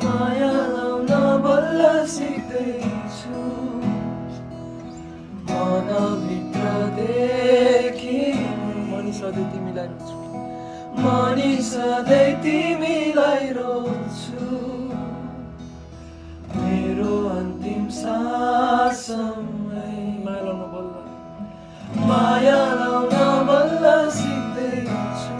माया लाउन बल्ल सिक्दैछु मनभित्रदेखि मनी सधैँ तिमीलाई रोज्छु मनी सधैँ तिमीलाई रोज्छु मेरो अन्तिम सासमै माया लाउन बल्ल माया लाउन बल्ल सिक्दैछु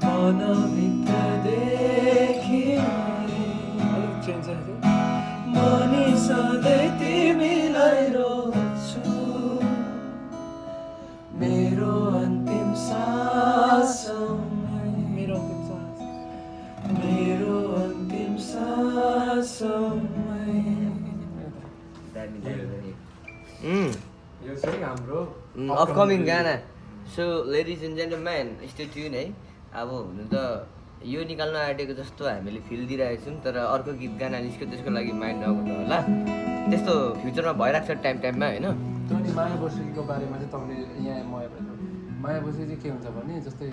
मनभित्रदेखि अलिक चेन्ज छ मनी सधैँ तिमीलाई रोज्छु मेरो अन्तिम सासमै मेरो अन्तिम सास मेरो अन्तिम सासमै यो चाहिँ हाम्रो अपकमिङ गाना so ladies and gentleman stay tune है अब हुनु त यो निकाल्न आँटेको जस्तो हामीले फिल दिइरहेको छौँ तर अर्को गीत गाना निस्क्यो त्यसको लागि माइन्ड नगर्नु होला त्यस्तो फ्युचरमा भइरहेको छ टाइममा होइन त्यो नि माया बस्तीको बारेमा चाहिँ तपाईँले यहाँ माया बस्ती चाहिँ के हुन्छ भने जस्तै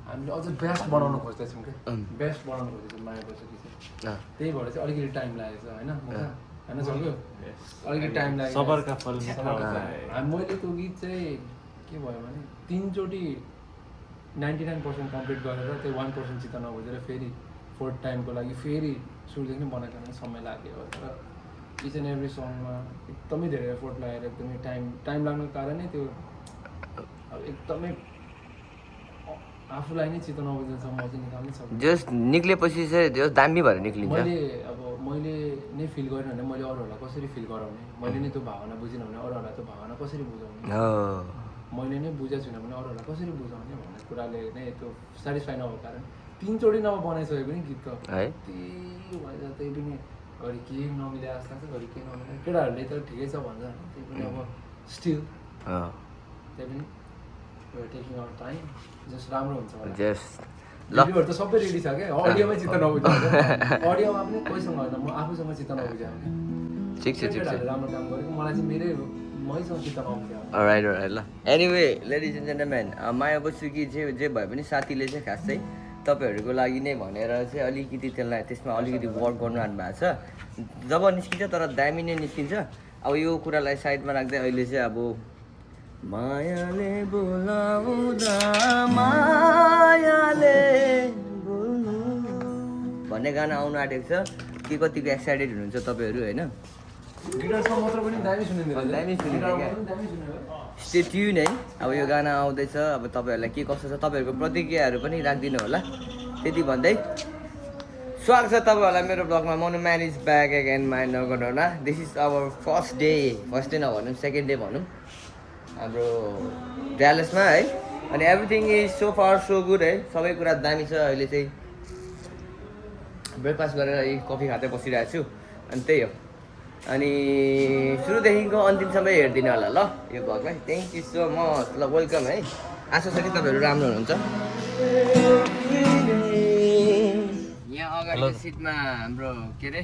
हामीले अझ बेस्ट बनाउनु खोज्दैछौँ क्या बेस्ट बनाउनु खोज्दैछौँ माया बस्ती चाहिँ त्यही भएर चाहिँ अलिकति टाइम लागेको छ होइन होइन सक्यो अलिकति टाइम लाग्यो सबरका फल मैले त्यो गीत चाहिँ के भयो भने 3 चोटि 99% कम्प्लिट गरेर त्यो 1% चित्त नबुझेर फेरि 4th टाइमको लागि फेरि सुरुदेखि नै बनाएको समय लाग्यो तर इच एन्ड एभ्री सङमा एकदमै धेरै एफोर्ट लगाएर एकदमै टाइम लाग्नुको कारणै त्यो अब एकदमै आफूलाई नै चित्त नबुझेसम्म चाहिँ निकाल्नै सक्छु जस निक्लेपछि चाहिँ जस दामी भएर निक्लिन्छ मैले नै फिल गरेन भने मैले अरूहरूलाई कसरी फिल गराउने मैले नै त्यो भावना बुझिनँ भने अरूहरूलाई त्यो भावना कसरी बुझाउने मैले नै बुझेको छुइनँ भने अरूहरूलाई कसरी बुझाउने भन्ने कुराले नै त्यो सेटिस्फाई नभएको कारण 3 चोटि बनाइसके पनि गीत त त्यही भएर त्यही पनि घरि के नमिले जस्तो लाग्छ घरि के नमिले केटाहरूले त ठिकै छ भन्छ त्यही पनि अब स्टिल त्यही पनि टेकिङ आवर टाइम जस्ट राम्रो हुन्छ भिडियोहरू त सबै रेडी छ क्या अडियोमै चित्त नबुझ्छ अडियोमा पनि कोहीसँग होइन म आफूसँग चित्त नबुझ्यो ठिक छ राम्रो काम गरेको मलाई चाहिँ मैसँग चित्त नबुझ्यो राइट ल एनिवे लेडिज एन्ड जेन्टलम्यान माया बस्छु कि जे भए पनि साथीले चाहिँ खास चाहिँ तपाईँहरूको लागि नै भनेर चाहिँ अलिकति त्यसमा अलिकति वर्क गर्नु आँट्नु भएको छ जब निस्किन्छ तर दामी नै निस्किन्छ अब यो कुरालाई साइडमा राख्दै अहिले चाहिँ अब मायाले बोलाउँदा मायाले बोल्नु भन्ने गाना आउनु आँटेको छ के कतिको एक्साइटेड हुनुहुन्छ तपाईँहरू होइन गिटारसँग मात्र पनि दामी सुनिँदैन दामी सुनिन्छ क्या स्टे ट्युन है अब यो गाना आउँदैछ अब तपाईँहरूलाई के कस्तो छ तपाईँहरूको प्रतिक्रियाहरू पनि राखिदिनु होला त्यति भन्दै स्वागत छ तपाईँहरूलाई मेरो ब्लगमा Manu man is back again mind नगर्नु होला this is our first day नभनौँ सेकेन्ड डे भनौँ हाम्रो ड्यालसमा है अनि everything is so far so good है सबै कुरा दामी छ अहिले चाहिँ ब्रेकफास्ट गरेर कफी खाँदै बसिरहेको छु अनि त्यही हो अनि सुरुदेखिको अन्तिमसम्म हेरिदिनु होला ल यो भ्लगलाई थ्याङ्क यू सो मच ल वेलकम है आशा छ कि तपाईँहरू राम्रो हुनुहुन्छ यहाँ अगाडिको सिटमा हाम्रो के अरे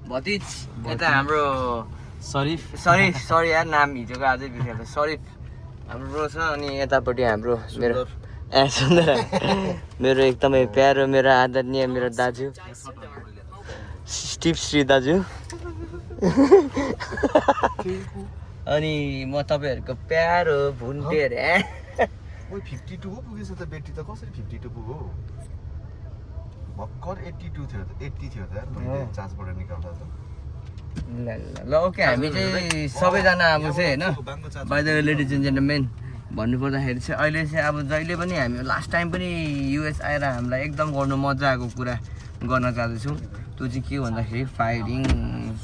भतिज यता हाम्रो सरी यार नाम हिजोको अझै बिर्सेको सरिफ हाम्रो ब्रो छ अनि यतापट्टि हाम्रो सुन्दर मेरो एकदमै प्यारो मेरो आदरणीय मेरो दाजु स्टिभ श्री दाजु अनि म तपाईँहरूको प्यारो भुन्टे अरे 52 हो पुगेछ त ब्याट्री त कसरी 52 पुग्यो भर्खर 82 थियो 80 थियो त मैले चार्जबाट निकाल्दा त ल ओके हामी चाहिँ सबैजना अब चाहिँ होइन by the way ladies and gentlemen भन्नुपर्दाखेरि चाहिँ अहिले चाहिँ अब जहिले पनि हामी लास्ट टाइम पनि युएस आएर हामीलाई एकदम गर्नु मजा आएको कुरा गर्न जाँदैछौँ त्यो चाहिँ के भन्दाखेरि फायरिङ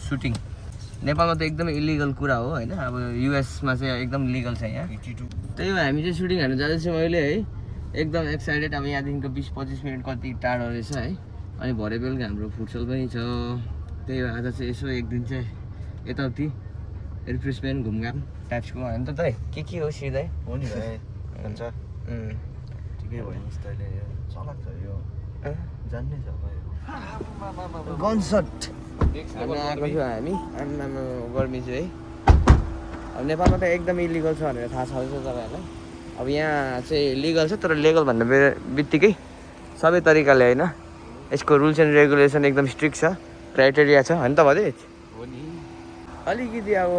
सुटिङ नेपालमा त एकदमै इलिगल कुरा हो होइन अब युएसमा चाहिँ एकदम लिगल छ यहाँ त्यही भएर हामी चाहिँ सुटिङ हाल्नु जाँदैछौँ अहिले है एकदम एक्साइटेड अब यहाँदेखिको 20-25 मिनट कति टाढो रहेछ है अनि भरे बेलुका हाम्रो फुटसल पनि छ त्यही भएर आज चाहिँ यसो एक दिन चाहिँ यताउति रिफ्रेसमेन्ट घुमघाम टाइप्सको होइन त के हो सिधै हो नि भाइ हुन्छ ठिकै भयो नि तैँले चलाक छ यो जान्ने छ भाइ गनसट हामी आएको थियो हामी आम्मामा गर्मी चाहिँ है अब नेपालमा त एकदम इलिगल छ भनेर थाहा छ तपाईँहरूलाई अब यहाँ चाहिँ लिगल छ तर लिगल भन्ने बित्तिकै सबै तरिकाले होइन यसको रुल्स एन्ड रेगुलेसन एकदम स्ट्रिक्ट छ क्राइटेरिया छ होइन त भदेज हो नि अलिकति अब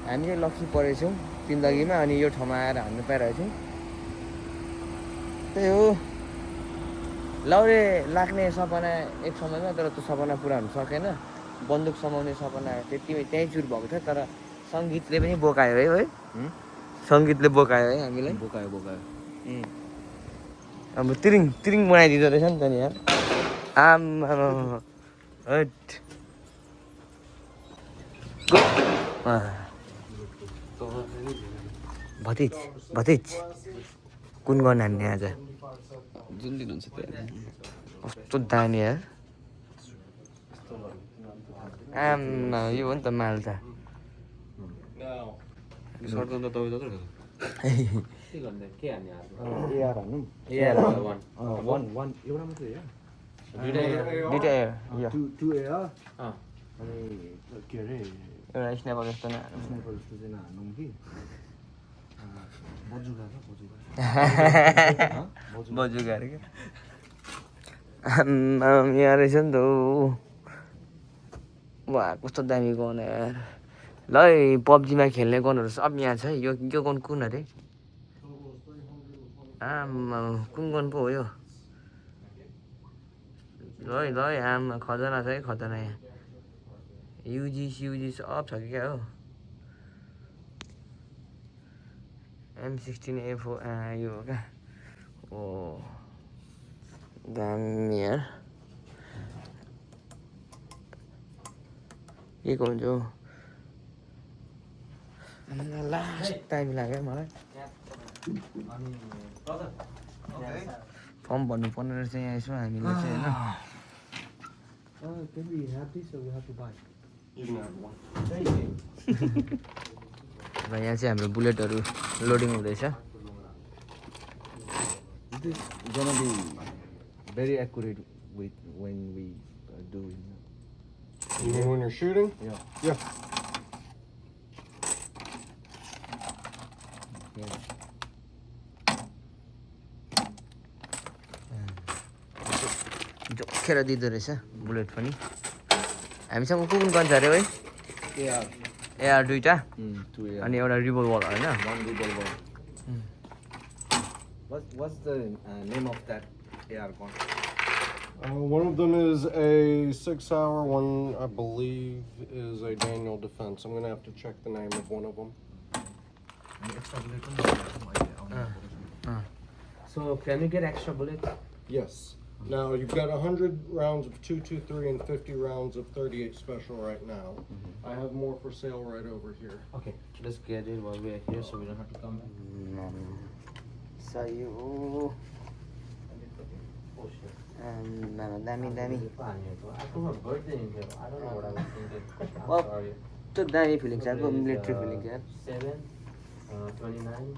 हामी चाहिँ लक्की परेछौँ जिन्दगीमा अनि यो ठाउँमा आएर हान्नु पाइरहेछौँ त्यही हो लौरे लाग्ने सपना एक समयमा तर त्यो सपना पुरा हुन सकेन बन्दुक समाउने सपना त्यहीँ चुर भएको थियो तर सङ्गीतले पनि बोकायो है सङ्गीतले बोकायो है हामीलाई बोकायो अब तिरिङ तिरिङ बनाइदिँदो रहेछ नि त नि यार आम्मा हट भतिज कुन गर्न हान्ने आज जुन दिनुहुन्छ त्यो कस्तो दामी यार आम्मा यो हो नि त माल त सर्टन त तपाईँ जत्रो के गर्ने के हान्ने एआर हान्नु वान एउटा मात्रै हो दुइटा यो टु एआर अनि के अरे एउटा स्न्यापर जस्तो न स्नाइपर जस्तो चाहिँ हान्नु कि बजुगा बजुगा अरे क्या यहाँ रहेछ नि त वा कस्तो दामी गन यार ल पब्जीमा खेल्ने गनहरू सब यहाँ छ यो गन कुन अरे आम्मा कुन गन पो हो यो ल आम्मा खजना छ है खतना यहाँ युजी सब छ कि क्या हो M16A4 यो हो क्या ओ दामी यार के को हुन्छ हौ लास्ट टाइम लाग्यो मलाई फर्म भन्नुपर्ने रहेछ यहाँ यसो हामीले चाहिँ होइन र यहाँ चाहिँ हाम्रो बुलेटहरू लोडिङ हुँदैछ It is gonna be very accurate when we do it. You mean when you're shooting? Yeah. Yeah. जोखेर दिँदो रहेछ बुलेट पनि हामीसँग कुन गन्छ अरे है एआर दुइटा Two AR. अनि एउटा रिभल्भर होइन One revolver. What's the name of that AR gun? One of them is a 6-hour, one I believe is a Daniel Defense. I'm gonna have to check the name of one of them. Extra bullet. So can we get extra bullets? Yes. Now you've got 100 rounds of 223 and 50 rounds of 38 special right now. I have more for sale right over here. Okay, let's get it while we're here so we don't have to come back. सही हो दामी दामी त्यो दामी feeling छ अर्को military feeling यार 29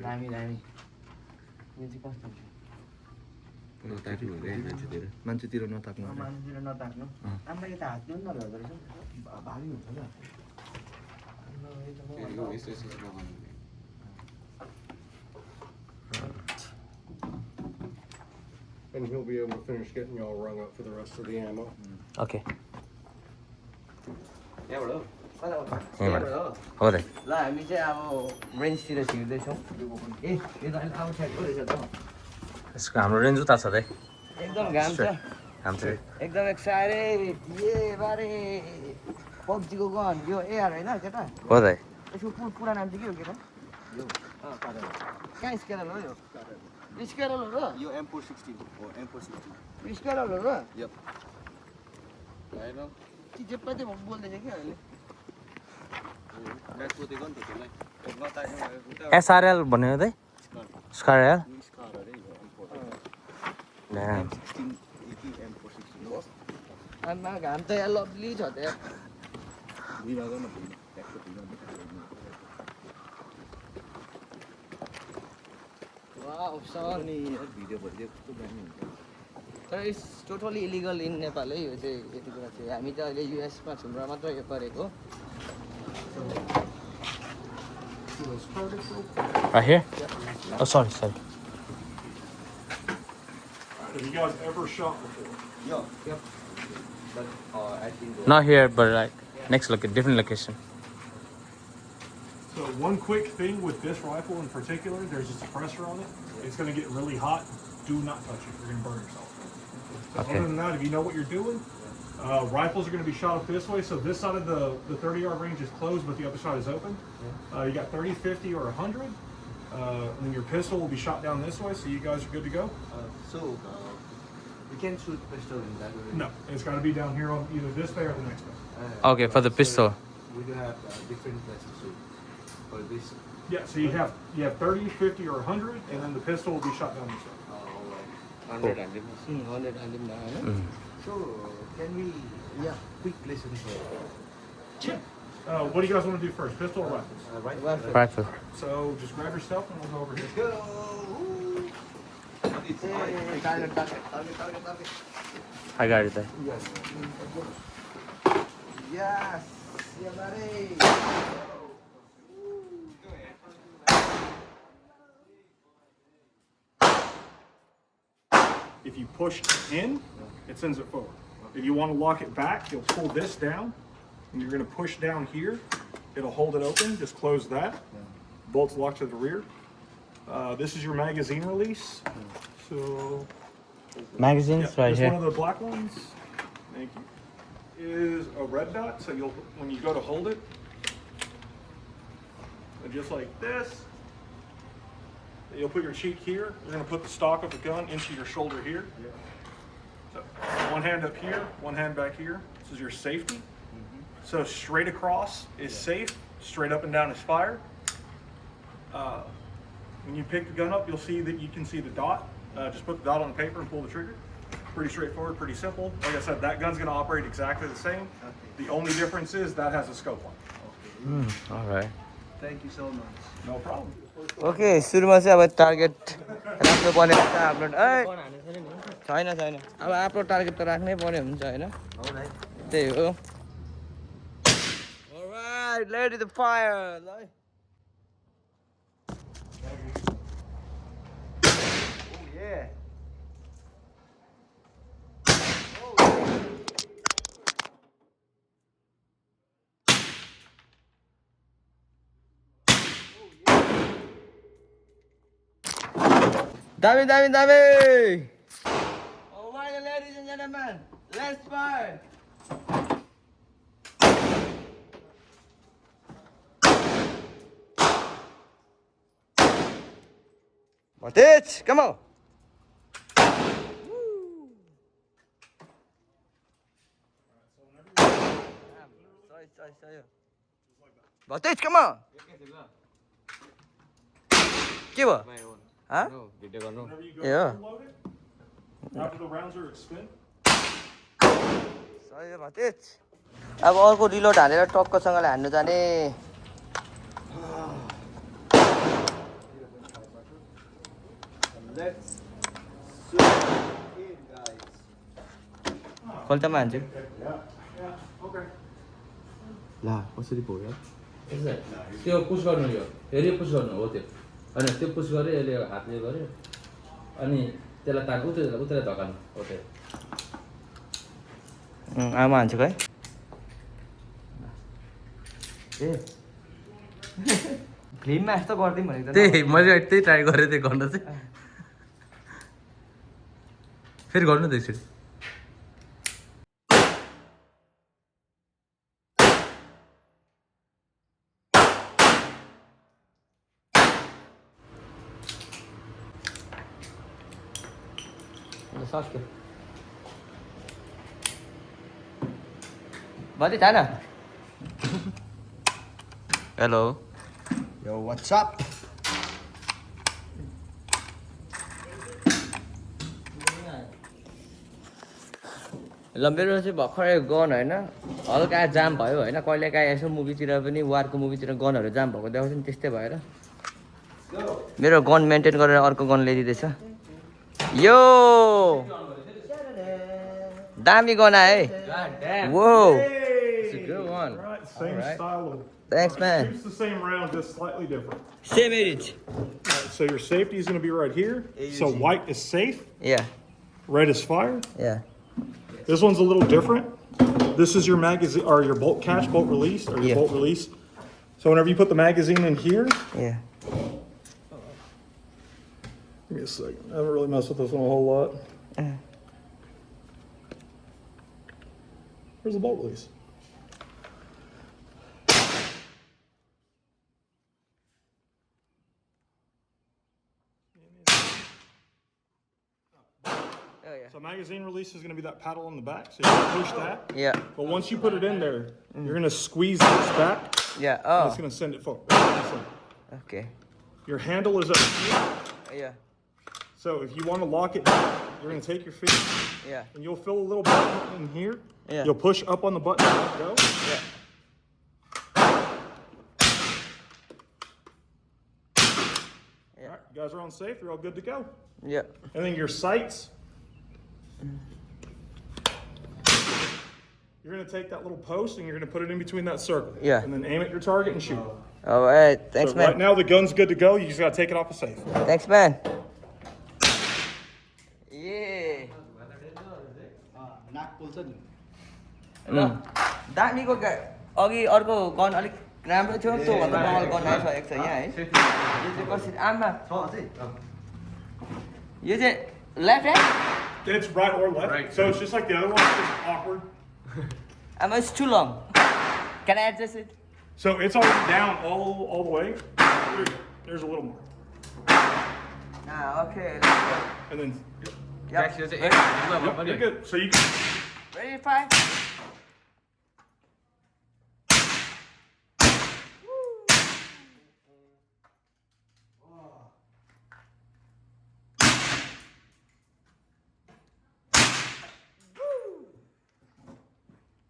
दामी दामी यो चाहिँ कस्तो मान्छेतिर नताक्नु मान्छेतिर नताक्नु आमा यो त हात पनि नभ्याउँदो रहेछ भारी हुन्छ क्या And he'll be able to finish getting y'all rung up for the rest of the ammo. Okay यहाँबाट हो हो त ल हामी चाहिँ अब रेन्जतिर छिर्दैछौँ ए यो त अहिले आउटसाइडको रहेछ त यसको हाम्रो रेन्ज उता छ त एकदम घाम छ घाम चाहिँ एकदम एक्साइटेड ये बारे पब्जीको गन यो एआर होइन केटा हो त यसको पुरा नाम चाहिँ के हो केटा कहाँ स्केरल हो यो स्केरल हो र यो M416 हो M416 स्केरल हो र यप हैन जे पनि बोल्दैछ कि अहिले म्याच सोधेको नि त त्यसलाई एसआरएल भन्यो त स्कारएल स्कार अरे यो Damn. M16 M416 आमा घाम त यहाँ लभली छ त यहाँ वाउ सन भिडियो भरिदियो कस्तो दामी हुन्छ तर it's totally illegal in Nepal है यो चाहिँ यति कुरा चाहिँ हामी त अहिले युएसमा छुम्रा मात्र यो गरेको Right here? Oh, sorry. Have you guys ever shot before? but I think Not here, but like next different location. So one quick thing with this rifle in particular, there's a suppressor on it. It's going to get really hot. Do not touch it. You're going to burn yourself. Okay. Other than that, if you know what you're doing, rifles are going to be shot up this way. So this side of the 30-yard range is closed, but the other side is open. You got 30, 50, or 100. And then your pistol will be shot down this way, so you guys are good to go. so we can shoot pistol in that way. No, it's got to be down here on either this bay or the next bay. Okay, for the pistol. We do have different places to shoot for this. Yeah, so you have 30, 50, or 100, and then the pistol will be shot down this way. Alright. 100 and 100 हालिदिउँ न होइन So can we quick lesson for What do you guys want to do first, pistol or rifles? Rifle. So just grab your stuff and we'll go over here. go? I got it there. Yes. Yeah, buddy. If you push in, it sends it forward. If you want to lock it back, you'll pull this down, and you're going to push down here. It'll hold it open. Just close that. Bolts lock to the rear. This is your magazine release. So Magazines right this here. one of the black ones. Thank you. Is a red dot. So you'll when you go to hold it, and just like this. You'll put your cheek here. You're going to put the stock of the gun into your shoulder here. So one hand up here, one hand back here. This is your safety. So straight across is safe. Straight up and down is fire. When you pick the gun up, you'll see that you can see the dot. Just put the dot on the paper and pull the trigger. Pretty straightforward, pretty simple. Like I said, that gun's going to operate exactly the same. The only difference is that has a scope on it. All right. Thank you so much. No problem. Okay सुरुमा चाहिँ अब target राख्नु पर्ने हुन्छ आफ्नो छैन अब आफ्नो टार्गेट त राख्नै पर्ने हुन्छ होइन त्यही हो Alright, ready to fire. ल है Yeah. दामी Alright, ladies and gentlemen, let's fire. Matej, come on. Matej, come on. के भयो हाँ भिडियो गर्नु Whenever you go Yeah. to load it, after the rounds are expended, सही हो भतेज अब अर्को रिलोड हालेर टक्कसँगले हान्नु जाने Let's shoot it, guys. खोल्टामा हान्छु okay. ला कसरी भयो त्यो पुस गर्नु यो फेरि पुस गर्नु हो त्यो होइन त्यो पुस गऱ्यो यसले हातले गऱ्यो अनि त्यसलाई तार उतै धकाल्नु हो त्यो आमा हान्छु है ए फिल्ममा यस्तो गरिदिउँ भनेको त त्यही मैले त्यही ट्राई गरेँ त्यो गर्न चाहिँ फेरि गर्नु त एकचोटि सक्यो भति छैन हेलो Yo, what's up? ल मेरो चाहिँ भर्खरै गन होइन हल्का जाम भयो होइन कहिलेकाहीँ यसो मुभीतिर पनि वारको मुभीतिर गनहरू जाम भएको देखाउँछ नि त्यस्तै भएर मेरो गन मेन्टेन गरेर अर्को गन ल्याइदिँदैछ यो दामी गन आयो है वो Good one. Right, same style of. Thanks, man. Shoots the same round, just slightly different. Same age. Right, so your safety is going to be right here. So white is safe, Yeah, red is fire. yeah. This one's a little different. This is your magazine or your bolt catch, bolt release, or your Yeah. bolt release. So whenever you put the magazine in here, Yeah. give me a second. I haven't really messed with this one a whole lot. Where's the bolt release? Oh, yeah. So magazine release is going to be that paddle on the back. So you can push that. Yeah. But once you put it in there, you're going to squeeze this back. Yeah. And Oh. it's going to send it forward. Okay. Your handle is up here. Yeah. So if you want to lock it down, you're going to take your finger Yeah. and you'll feel a little button in here. Yeah. You'll push up on the button and let go. Yeah. All right, you guys are on safe. You're all good to go. Yeah. And then your sights. You're going to take that little post and you're going to put it in between that circle. Yeah. And then aim at your target and shoot. All right. Thanks, So right man. now the gun's good to go. You just got to take it off of safe. Thanks, man. Yeah. ल दामीको अघि अर्को gun अलिक राम्रो थियो त्योभन्दा double gun आइसकेको छ यहाँ है यो चाहिँ कसरी आमा यो चाहिँ left hand It's right or left. Right. So it's just like the other one. It's just awkward. आमा it's too long can I adjust it So it's already down all the way. There's a little more. Okay And then Next, you say, hey, yep, you're good. So you can ready five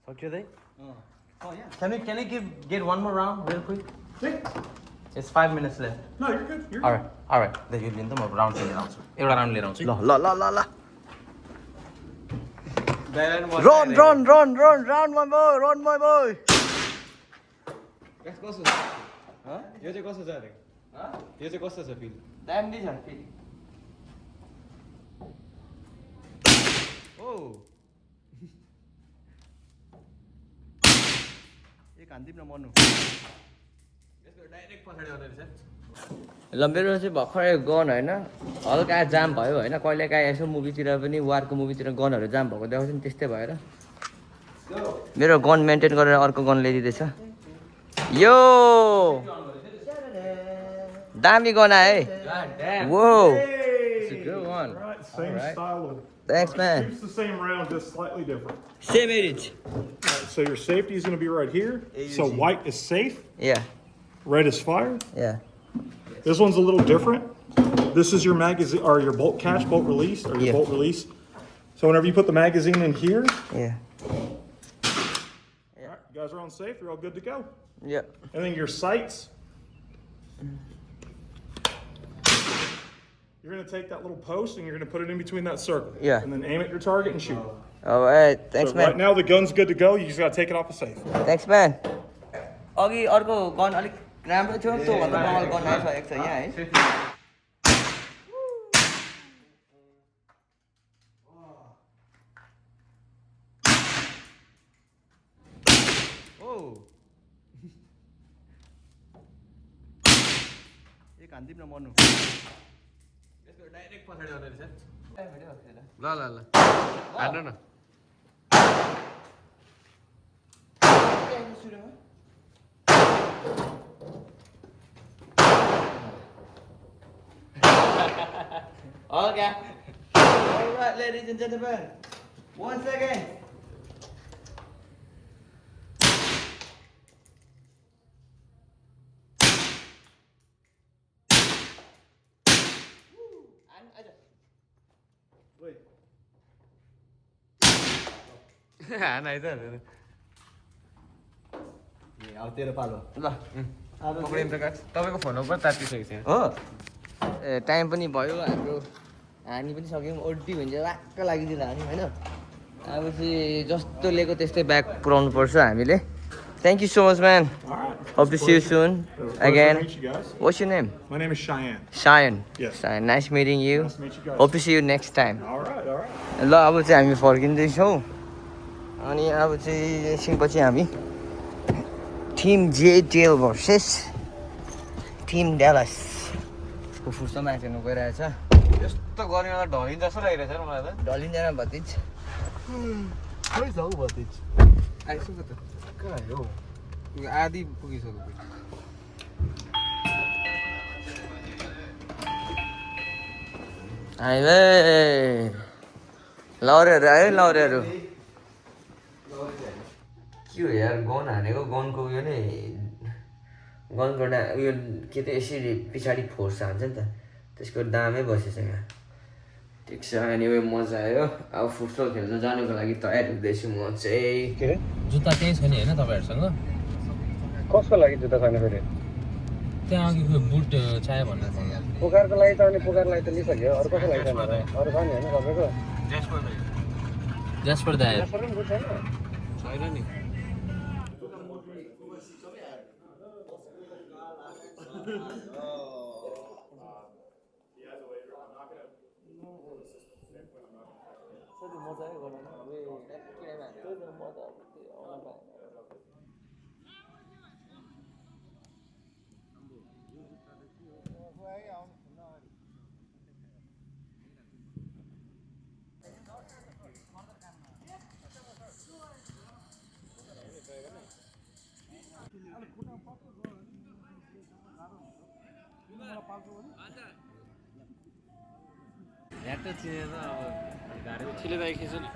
सक्यो दाइ Can we get one more round real quick? It's 5 minutes left. No, you're good. You're good. Alright, alright. यो लिनु त म round लिएर आउँछु एउटा round लिएर आउँछु ल ल ल ल ल run run run run run my boy run my boy कस्तो छ यो चाहिँ कस्तो छ यो चाहिँ कस्तो छ फिल दामी छ फेरि ओ एक हान्दिम न मर्नु डाइरेक्ट पछाडि आउँदै रहेछ ल मेरो चाहिँ भर्खरै गन होइन हल्का जाम भयो होइन कहिलेकाहीँ यसो मुभीतिर पनि वारको मुभीतिर गनहरू जाम भएको देखाउँछ नि त्यस्तै भएर मेरो गन मेन्टेन गरेर अर्को गन ल्याइदिँदैछ यो दामी गन आयो है वो Good one. Right, same style of. Thanks, man. Shoots the same round, just slightly different. Same age. Right, so your safety is going to be right here. So white is safe, Yeah, red is fire. yeah. This one's a little different. This is your magazine or your bolt catch, bolt release, or your Yeah. bolt release. So whenever you put the magazine in here, Yeah, all right, you guys are on safe. You're all good to go. yeah. And then your sights. You're going to take that little post and you're going to put it in between that circle. Yeah. And then aim at your target and shoot. All right, thanks, So right man. now the gun's good to go. You just got to take it off of safe. Thanks, man. अघि अर्को gun अलिक राम्रो थियो त्योभन्दा double gun आइसकेको छ यहाँ है ओ एक हान्दिम न मर्नु डाइरेक्ट पछाडि आउँदै रहेछ ल ल ल हान्नु न Okay. All right, ladies and gentlemen. 1 second. हान आइज अब तेरो पालो ल पक्रिन्छ काट तपाईँको फोनमा पनि तातिसकेको छ हो ए टाइम पनि भयो हाम्रो हानी पनि सक्यौँ ओडी भन्छ वाक्क लागिदिँदा हानी होइन अब चाहिँ जस्तो लिएको त्यस्तै ब्याग पुऱ्याउनु पर्छ हामीले thank you so much man hope to see you soon again Meet you guys. What's your name My name is Cheyenne. Cheyenne Yes. Cheyenne nice meeting you Nice to meet you guys. Hope to see you next time All right, all right. ल अब चाहिँ हामी फर्किँदैछौँ अनि अब चाहिँ एकछिनपछि हामी team जेटेल versus team Dallas को फुर्सदमा हेर्नु गइरहेछ यस्तो गर्मीमा ढलिन्छ जस्तो लागिरहेछ नि मलाई त ढलिँदैन भतिज खै जाऊ भतिज आइसक्यो त कहाँ हो आधी पुगिसक्यो अहिले लौरेहरू आयो लौरेहरू के हो यार गन हानेको गनको उयो नै गनको उयो के त यसरी पछाडि फोर्स हान्छ नि त त्यसको दामै बसेछ यहाँ ठिक छ अनि उयो मजा आयो अब फुटबल खेल्न जानुको लागि तयार हुँदैछु म चाहिँ जुत्ता त्यही छ नि होइन तपाईँहरूसँग कसको लागि जुत्ता छैन फेरि त्यहाँ अघि खोइ बुट चाहियो भनेर पुकारको लागि त अनि पुकारलाई त लिइसक्यो अरू कसको लागि छैन अरू छ नि होइन तपाईँको जसपर दायर पनि बुट छैन छैन नि ह्याट चिनेर अब गाडी छिले दाइ खिच्यो नि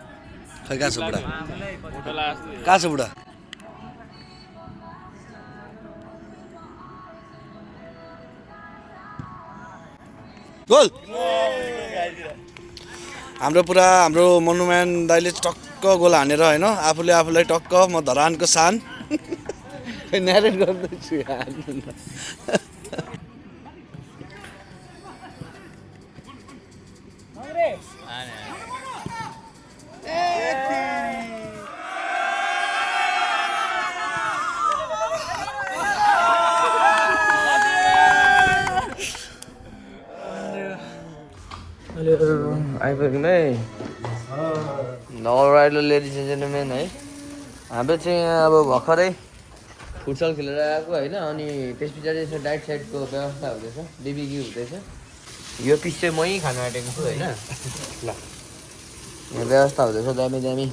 खै कहाँ छ बुढा फोटो लास्ट कहाँ छ बुढा गोल हाम्रो मनुम्यान दाइले टक्क गोल हानेर होइन आफूलाई टक्क म धरानको सान न्यारेट गर्दैछु यार आइपुग्यौँ है अलराइट लेडिज एन्ड जेन्टलमेन है हाम्रो चाहिँ अब भर्खरै फुटसल खेलेर आएको होइन अनि त्यस पछाडि यसो डाइट साइडको व्यवस्था हुँदैछ बिबिक्यू हुँदैछ यो पिस चाहिँ मै खानु आँटेको छु होइन ल यहाँ व्यवस्था हुँदैछ दामी दामी